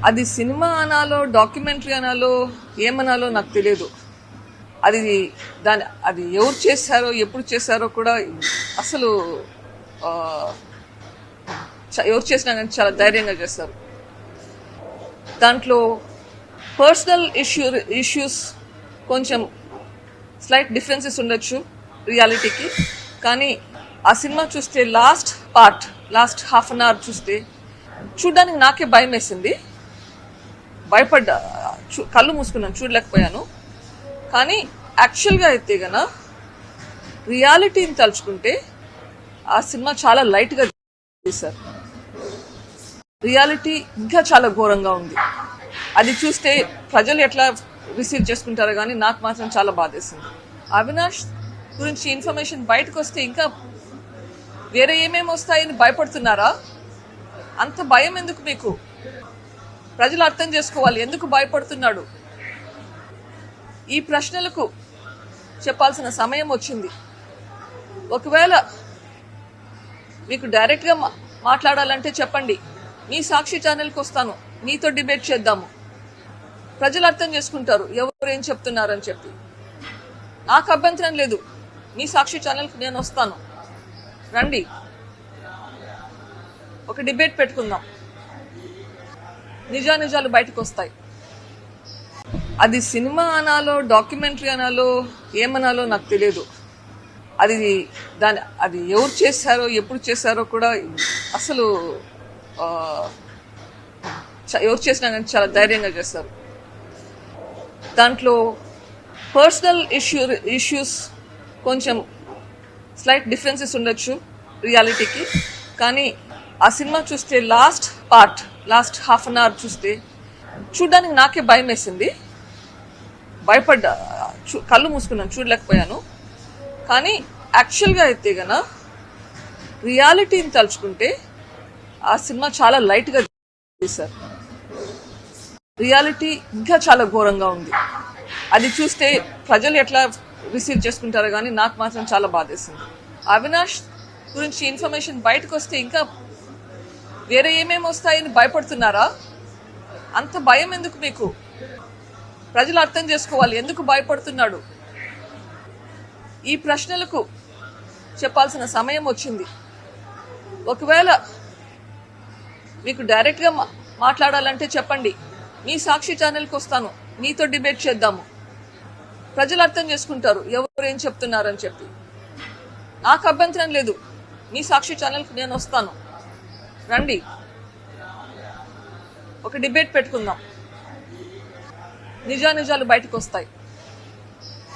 అది cinema అనాలో documentary అనాలో ఏమనాలో నాకు తెలియదు. అది ఎవరు చేశారో ఎప్పుడు చేశారో కూడా అసలు ఎవరు చేసినా కానీ చాలా ధైర్యంగా చేస్తారు. దాంట్లో పర్సనల్ ఇష్యూస్ కొంచెం స్లైట్ డిఫరెన్సెస్ ఉండొచ్చు రియాలిటీకి. కానీ ఆ సినిమా చూస్తే లాస్ట్ హాఫ్ అన్ అవర్ చూస్తే చూడడానికి నాకే భయం వేసింది. భయపడ్డా, కళ్ళు మూసుకున్నాను, చూడలేకపోయాను. కానీ యాక్చువల్గా అయితే గన రియాలిటీని తలుచుకుంటే ఆ సినిమా చాలా లైట్గా తీశారు. రియాలిటీ ఇంకా చాలా ఘోరంగా ఉంది. అది చూస్తే ప్రజలు ఎట్లా రిసీవ్ చేసుకుంటారో కానీ నాకు మాత్రం చాలా బాధేసింది. అవినాష్ గురించి ఇన్ఫర్మేషన్ బయటకు వస్తే ఇంకా వేరే ఏమేమి వస్తాయని భయపడుతున్నారా? అంత భయం ఎందుకు మీకు? ప్రజలు అర్థం చేసుకోవాలి ఎందుకు భయపడుతున్నాడు. ఈ ప్రశ్నలకు చెప్పాల్సిన సమయం వచ్చింది. ఒకవేళ మీకు డైరెక్ట్గా మాట్లాడాలంటే చెప్పండి, మీ సాక్షి ఛానల్కి వస్తాను, మీతో డిబేట్ చేద్దాము. ప్రజలు అర్థం చేసుకుంటారు ఎవరు ఏం చెప్తున్నారని చెప్పి. నాకు అభ్యంతరం లేదు, మీ సాక్షి ఛానల్కి నేను వస్తాను, రండి, ఒక డిబేట్ పెట్టుకుందాం, నిజానిజాలు బయటకు వస్తాయి. అది సినిమా అనాలో డాక్యుమెంటరీ అనాలో ఏమనాలో నాకు తెలియదు. అది ఎవరు చేశారో ఎప్పుడు చేశారో కూడా అసలు ఎవరు చేసినా కానీ చాలా ధైర్యంగా చేస్తారు. దాంట్లో పర్సనల్ ఇష్యూస్ కొంచెం స్లైట్ డిఫరెన్సెస్ ఉండొచ్చు రియాలిటీకి. కానీ ఆ సినిమా చూస్తే లాస్ట్ హాఫ్ అన్ అవర్ చూస్తే చూడడానికి నాకే భయం వేసింది. భయపడ్డా, కళ్ళు మూసుకున్నాను, చూడలేకపోయాను. కానీ యాక్చువల్గా అయితే గన రియాలిటీని తలుచుకుంటే ఆ సినిమా చాలా లైట్గా తీశారు. రియాలిటీ ఇంకా చాలా ఘోరంగా ఉంది. అది చూస్తే ప్రజలు ఎట్లా రిసీవ్ చేసుకుంటారో కానీ నాకు మాత్రం చాలా బాధేసింది. అవినాష్ గురించి ఇన్ఫర్మేషన్ బయటకు వస్తే ఇంకా వేరే ఏమేమి వస్తాయని భయపడుతున్నారా? అంత భయం ఎందుకు మీకు? ప్రజలు అర్థం చేసుకోవాలి ఎందుకు భయపడుతున్నాడు. ఈ ప్రశ్నలకు చెప్పాల్సిన సమయం వచ్చింది. ఒకవేళ మీకు డైరెక్ట్గా మాట్లాడాలంటే చెప్పండి, మీ సాక్షి ఛానల్కి వస్తాను, మీతో డిబేట్ చేద్దాము. ప్రజలు అర్థం చేసుకుంటారు ఎవరు ఏం చెప్తున్నారని చెప్పి. నాకు అభ్యంతరం లేదు, మీ సాక్షి ఛానల్కి నేను వస్తాను, రండి, ఒక డిబేట్ పెట్టుకుందాం, నిజానిజాలు బయటకు వస్తాయి.